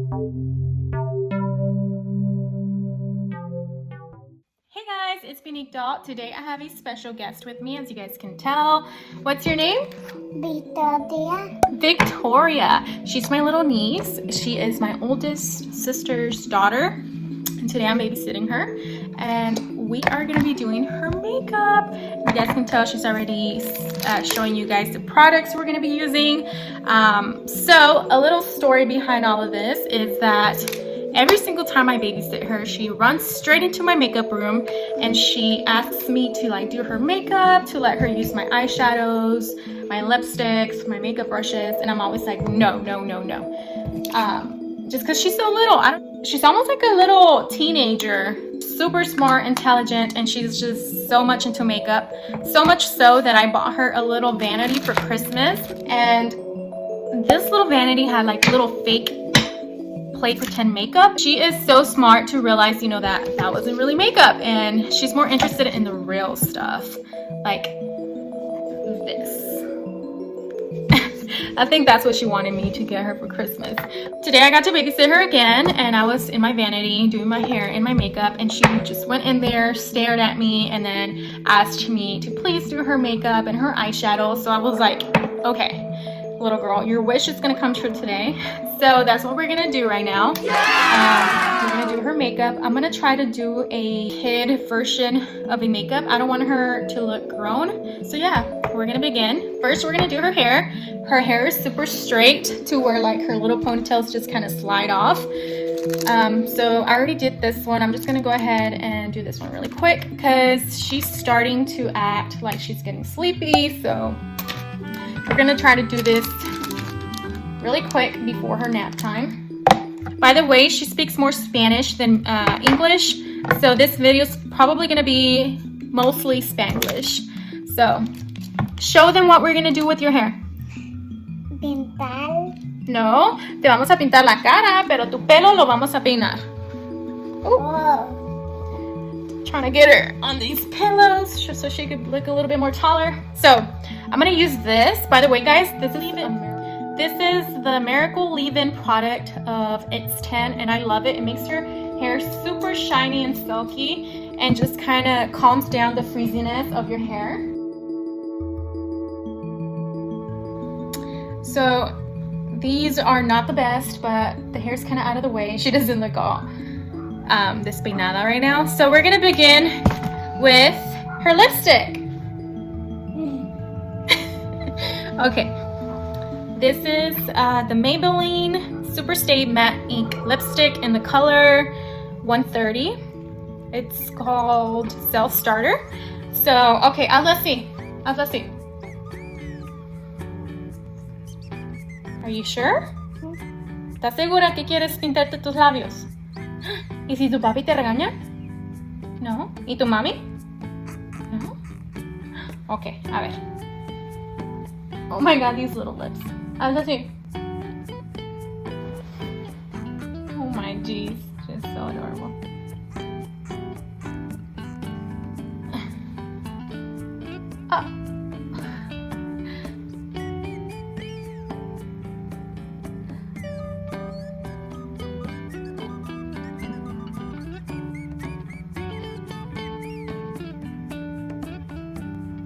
Hey guys, it's Buniquedoll. Today I have a special guest with me, as you guys can tell. What's your name? Victoria. Victoria. She's my little niece. She is my oldest sister's daughter. And today I'm babysitting her. And we are going to be doing her makeup. You guys can tell she's already showing you guys the products we're going to be using. So a little story behind all of this is that every single time I babysit her, she runs straight into my makeup room and she asks me to like do her makeup, to let her use my eyeshadows, my lipsticks, my makeup brushes, and I'm always like, no. Just because she's so little. She's almost like a little teenager, super smart, intelligent, and she's just so much into makeup. So much so that I bought her a little vanity for Christmas, and this little vanity had like little fake play pretend makeup. She is so smart to realize, you know, that wasn't really makeup, and she's more interested in the real stuff, like this. I think that's what she wanted me to get her for Christmas. Today I got to babysit her again, and I was in my vanity doing my hair and my makeup, and she just went in there, stared at me, and then asked me to please do her makeup and her eyeshadow. So I was like, okay, little girl, your wish is gonna come true today. So that's what we're gonna do right now. We're gonna do her makeup. I'm gonna try to do a kid version of a makeup. I don't want her to look grown. So yeah, we're gonna begin. First, we're gonna do her hair. Her hair is super straight to where like her little ponytails just kind of slide off. So I already did this one. I'm just gonna go ahead and do this one really quick because she's starting to act like she's getting sleepy. So we're gonna try to do this really quick before her nap time. By the way, she speaks more Spanish than English, so this video is probably gonna be mostly Spanglish. So show them what we're gonna do with your hair. Pintar. No, te vamos a pintar la cara, pero tu pelo lo vamos a peinar. Oh. Trying to get her on these pillows just so she could look a little bit more taller. So I'm gonna use this. By the way, guys, this is the Miracle Leave-In product of It's 10, and I love it. It makes your hair super shiny and silky and just kind of calms down the frizziness of your hair. So these are not the best, but the hair's kind of out of the way. She doesn't look all despeinada right now. So we're gonna begin with her lipstick. Okay, this is the Maybelline Superstay Matte Ink Lipstick in the color 130. It's called Self Starter. So, okay, hazlo así. Are you sure? ¿Estás segura que quieres pintarte tus labios? ¿Y si tu papi te regaña? No. ¿Y tu mami? No. Okay, a ver. Oh my god, these little lips. Hazlo así. Oh my jeez, she's so adorable. Oh.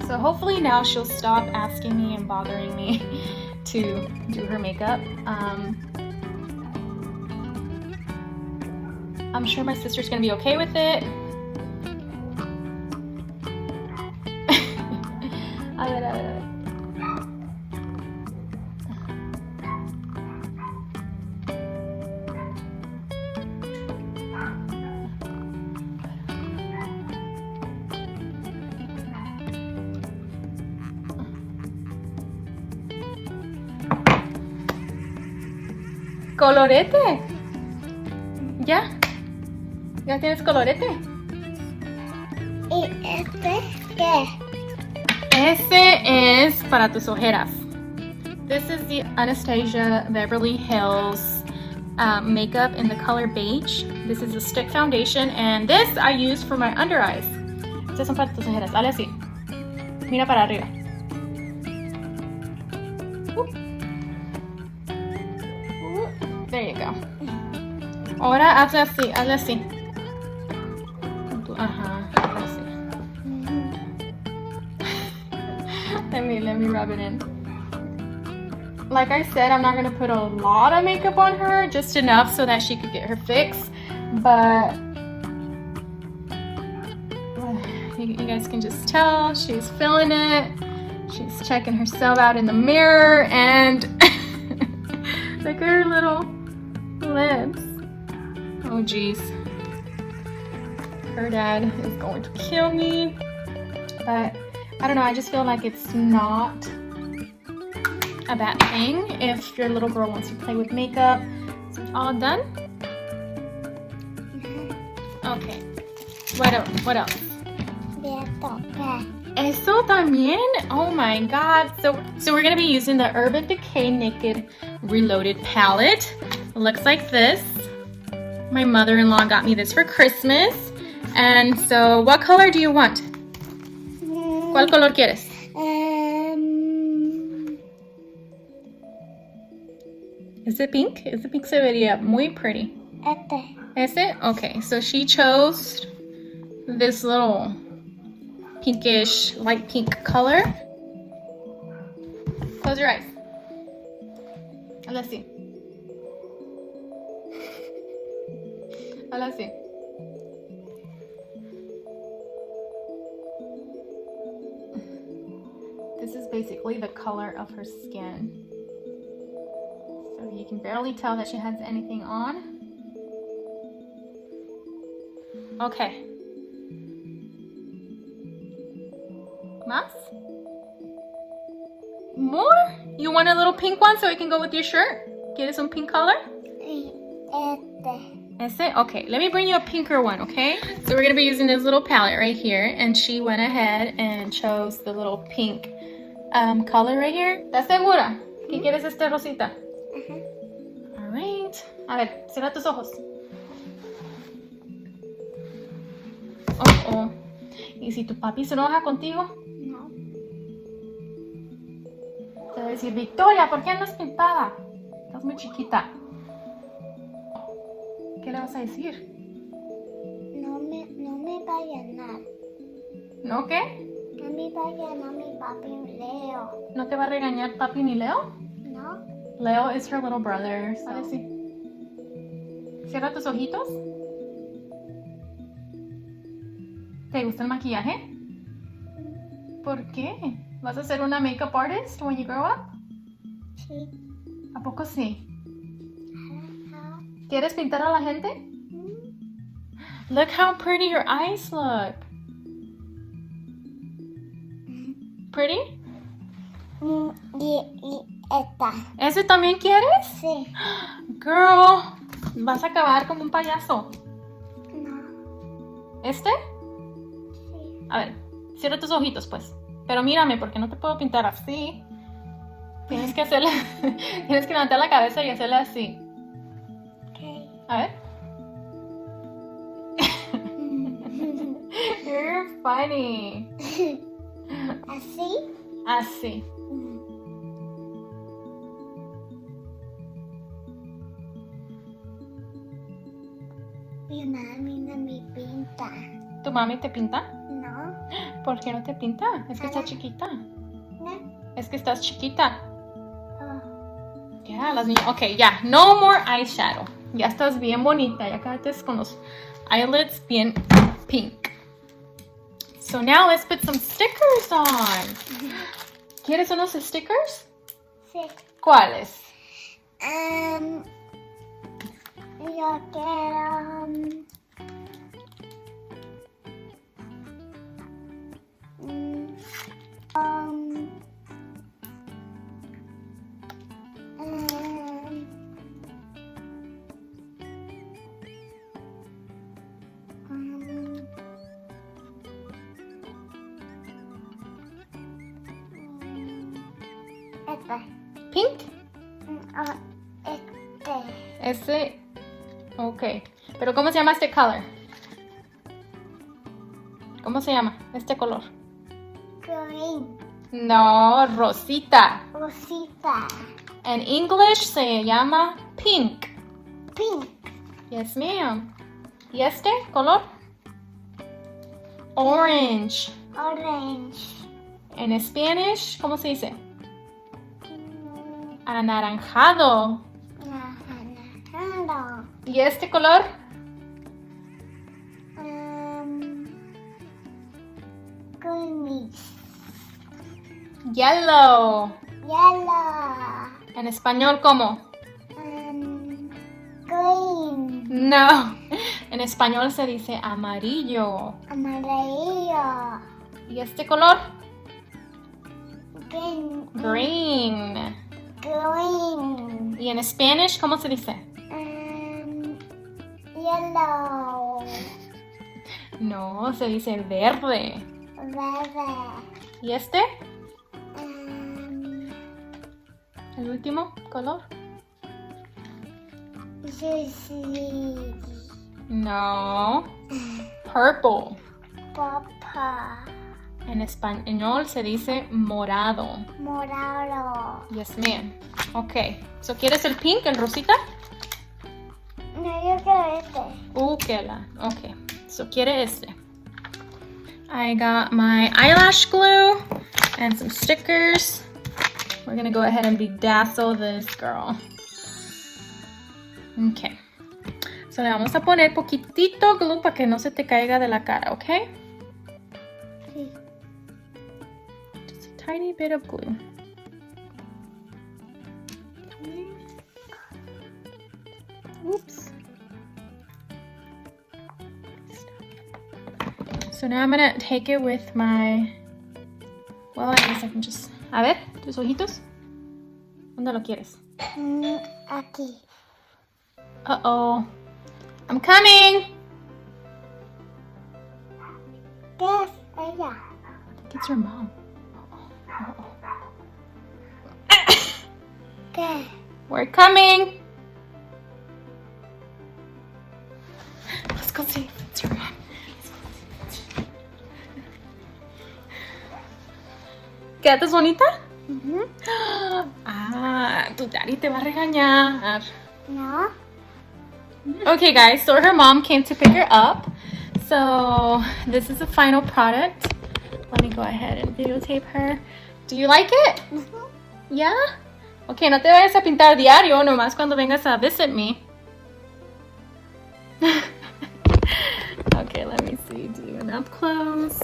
So hopefully now she'll stop asking me and bothering me to do her makeup. I'm sure my sister's gonna be okay with it. A ver. Colorete. ¿Ya? ¿Ya tienes colorete? ¿Y este qué? Ese es para tus ojeras. This is the Anastasia Beverly Hills makeup in the color beige. This is a stick foundation, and this I use for my under eyes. Estas son para tus ojeras. Dale así. Mira para arriba. There you go. Ahora hazle así. Ajá, así. Let me rub it in. Like I said, I'm not going to put a lot of makeup on her, just enough so that she could get her fix. But you guys can just tell she's feeling it. She's checking herself out in the mirror, and look at her little lips. Oh geez. Her dad is going to kill me. But I don't know, I just feel like it's not a bad thing if your little girl wants to play with makeup. So all done? Okay. What else? Eso también? Oh my god. So we're gonna be using the Urban Decay Naked Reloaded palette. It looks like this. My mother-in-law got me this for Christmas. And so what color do you want? ¿Cuál color quieres? Is it pink? Is it pink? Se vería muy pretty. Ese? Okay, so she chose this little pinkish, light pink color. Close your eyes. Let's see. Let's see. This is basically the color of her skin. So you can barely tell that she has anything on. Okay. Más? More? You want a little pink one so it can go with your shirt? ¿Quieres un pink color? Ese? Okay, let me bring you a pinker one, okay? So we're gonna be using this little palette right here, and she went ahead and chose the little pink color right here. ¿Estás segura que quieres este rosita? Alright. A ver, cierra tus ojos. Oh. ¿Y si tu papi se enoja contigo? No. Te va a decir, Victoria, ¿por qué andas pintada? Estás muy chiquita. ¿Qué le vas a decir? No me va a llenar. ¿No qué? No me va a llenar mi papi Leo. ¿No te va a regañar papi ni Leo? No. Leo is her little brother. So. A ver si. Cierra tus ojitos. ¿Te gusta el maquillaje? ¿Por qué? ¿Vas a ser una makeup artist when you grow up? Sí. ¿A poco sí? ¿Quieres pintar a la gente? Look how pretty your eyes look. Pretty? Y esta. ¿Ese también quieres? Sí. Girl, vas a acabar como un payaso. No. ¿Este? Sí. A ver, cierra tus ojitos pues. Pero mírame porque no te puedo pintar así. Tienes que hacerla. Tienes que levantar la cabeza y hacerla así. Okay. A ver. You're funny. ¿Así? Así. Mi mami no me pinta. ¿Tu mami te pinta? No. ¿Por qué no te pinta? Es que estás chiquita. No. Es que estás chiquita. Oh. Ya, las niñas. Ok, ya. No more eyeshadow. Ya estás bien bonita. Ya quedaste con los eyelids bien pink. So now let's put some stickers on. ¿Quieres unos stickers? Sí. ¿Cuáles? Yo quiero... Pink. Este. Ese. Ok. Pero ¿cómo se llama este color? ¿Cómo se llama este color? Green. No, rosita. Rosita. En English se llama pink. Pink. Yes, ma'am. ¿Y este color? Orange. Orange. En Spanish, ¿cómo se dice? Anaranjado. Anaranjado. ¿Y este color? Green. Yellow. Yellow. En español, ¿cómo? Green. No. En español se dice amarillo. Amarillo. ¿Y este color? Green. Green. Green. ¿Y en Spanish cómo se dice? Yellow. No, se dice verde. Verde. ¿Y este? El último color. Juicy. No. Purple. Papa. En español se dice morado. Morado. Yes, ma'am. Ok. So, ¿quieres el pink, el rosita? No, yo quiero este. Quela. Ok. So, quiere este. I got my eyelash glue and some stickers. We're gonna go ahead and bedazzle this girl. Ok. So, le vamos a poner poquitito glue para que no se te caiga de la cara, ¿ok? Sí. Just a tiny bit of glue. Oops. So now I'm gonna take it with my, well, I guess I can just, a ver, tus ojitos. ¿Dónde lo quieres? Aquí. Uh-oh. I'm coming! ¿Qué es ella? I think it's your mom. Uh-oh. ¿Qué? We're coming! Let's go see if it's your mom. ¿Quédate bonita? Ah, tu daddy te va a regañar. No. Okay, guys, so her mom came to pick her up. So this is the final product. Let me go ahead and videotape her. Do you like it? Yeah? Okay, no te vayas a pintar diario, nomás cuando vengas a visit me. Okay, let me see. Do an up close.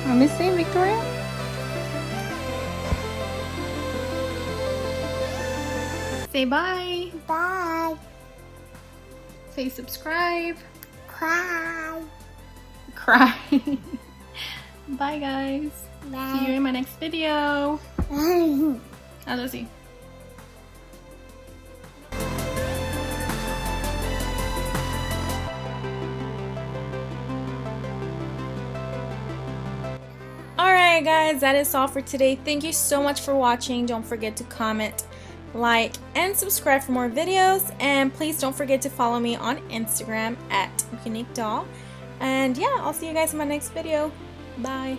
Let me see, Victoria. Say bye. Bye. Say subscribe. Cry. Cry. Bye, guys. Bye. See you in my next video. Ahora sí. Alright guys, that is all for today. Thank you so much for watching. Don't forget to comment, like, and subscribe for more videos. And please don't forget to follow me on Instagram at Buniquedoll. And yeah, I'll see you guys in my next video. Bye.